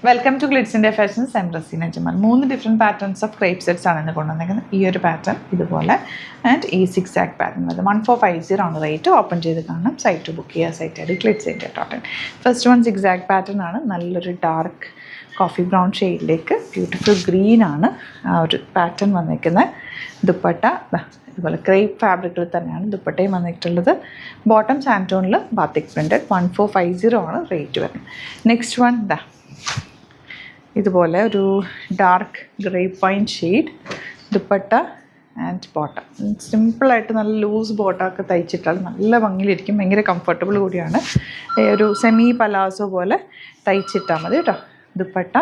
Welcome to Glitz India fashions. I am Raseena Jamal. 3 different patterns of crepe sets ആണ് ഇന്ന് കൊണ്ടുവന്നിരിക്കുന്നത്. ഈ ഒരു പാറ്റേൺ ഇതുപോലെ ആൻഡ് ഈ 6 ആക്ക് പാറ്റേൺ വരുന്നത് 1450 ആണ് റേറ്റ്. ഓപ്പൺ ചെയ്ത് കാണാം. സൈറ്റ് ബുക്ക് ചെയ്യുക. Site I D Glitz India .in. First one 6 ആക്ക് പാറ്റേൺ ആണ്. നല്ലൊരു ഡാർക്ക് കോഫി ബ്രൗൺ ഷെയ്ഡിലേക്ക് ബ്യൂട്ടിഫുൾ ഗ്രീൻ ആണ് ആ ഒരു പാറ്റേൺ വന്നിരിക്കുന്നത്. ദുപ്പട്ട ഇതുപോലെ ക്രേപ്പ് ഫാബ്രിക്കിൽ തന്നെയാണ് ദുപ്പട്ടയും വന്നിട്ടുള്ളത്. ബോട്ടം സാൻറ്റോണിൽ ബാത്തിക് പ്രിൻറ്റഡ് 1450 ആണ് റേറ്റ് വരുന്നത്. നെക്സ്റ്റ് വൺ ഇതുപോലെ ഒരു dark grape wine shade dupatta and bottom. സിമ്പിളായിട്ട് നല്ല ലൂസ് ബോട്ടമൊക്കെ തയ്ച്ചിട്ടാൽ നല്ല ഭംഗിയിലിരിക്കും. ഭയങ്കര കംഫർട്ടബിൾ കൂടിയാണ്. ഒരു സെമി പലാസോ പോലെ തയ്ച്ചിട്ടാൽ മതി കേട്ടോ. ദുപ്പട്ട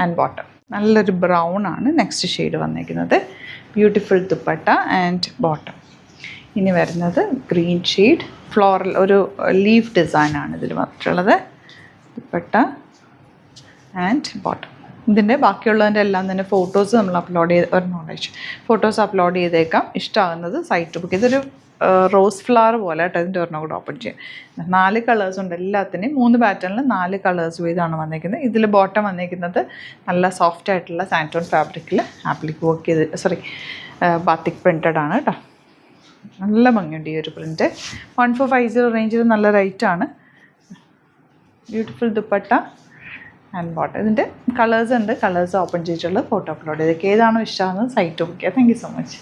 ആൻഡ് ബോട്ടം നല്ലൊരു ബ്രൗൺ ആണ് നെക്സ്റ്റ് ഷെയ്ഡ് വന്നിരിക്കുന്നത്. Beautiful dupatta and bottom. ഇനി വരുന്നത് ഗ്രീൻ ഷെയ്ഡ് ഫ്ലോറൽ ഒരു ലീഫ് ഡിസൈനാണ് ഇതിൽ വന്നിട്ടുള്ളത്. Dupatta and bottom. ഇതിൻ്റെ ബാക്കിയുള്ളതിൻ്റെ എല്ലാം തന്നെ ഫോട്ടോസ് നമ്മൾ അപ്ലോഡ് ചെയ്ത് ഫോട്ടോസ് അപ്ലോഡ് ചെയ്തേക്കാം. ഇഷ്ടമാകുന്നത് സൈറ്റ് ബുക്ക്. ഇതൊരു റോസ് ഫ്ലവർ പോലെ കേട്ടോ. ഇതിൻ്റെ ഒരെണ്ണം കൂടെ ഓപ്പൺ ചെയ്യാം. 4 കളേഴ്സ് ഉണ്ട് എല്ലാത്തിനെയും. 3 പാറ്റേണിൽ 4 കളേഴ്സ് വീതമാണ് വന്നിരിക്കുന്നത്. ഇതിൽ ബോട്ടം വന്നിരിക്കുന്നത് നല്ല സോഫ്റ്റ് ആയിട്ടുള്ള സാൻറ്റോൺ ഫാബ്രിക്കിൽ ആപ്ലിക് വർക്ക് ചെയ്ത് ബാത്തിക് പ്രിൻറ്റഡ് ആണ് കേട്ടോ. നല്ല ഭംഗിയുണ്ട് ഈ ഒരു പ്രിൻറ്റ്. 1450 റേഞ്ചിൽ നല്ല റേറ്റാണ്. Beautiful dupatta and bottom. ഇതിൻ്റെ കളേഴ്സ് ഉണ്ട്. കളേഴ്സ് ഓപ്പൺ ചെയ്തിട്ടുള്ള ഫോട്ടോ അപ്ലോഡ് ചെയ്തേക്ക്. ഏതാണോ ഇഷ്ടമാകുന്നത് സൈറ്റ് ബുക്ക് ചെയ്യുക. Thank you so much.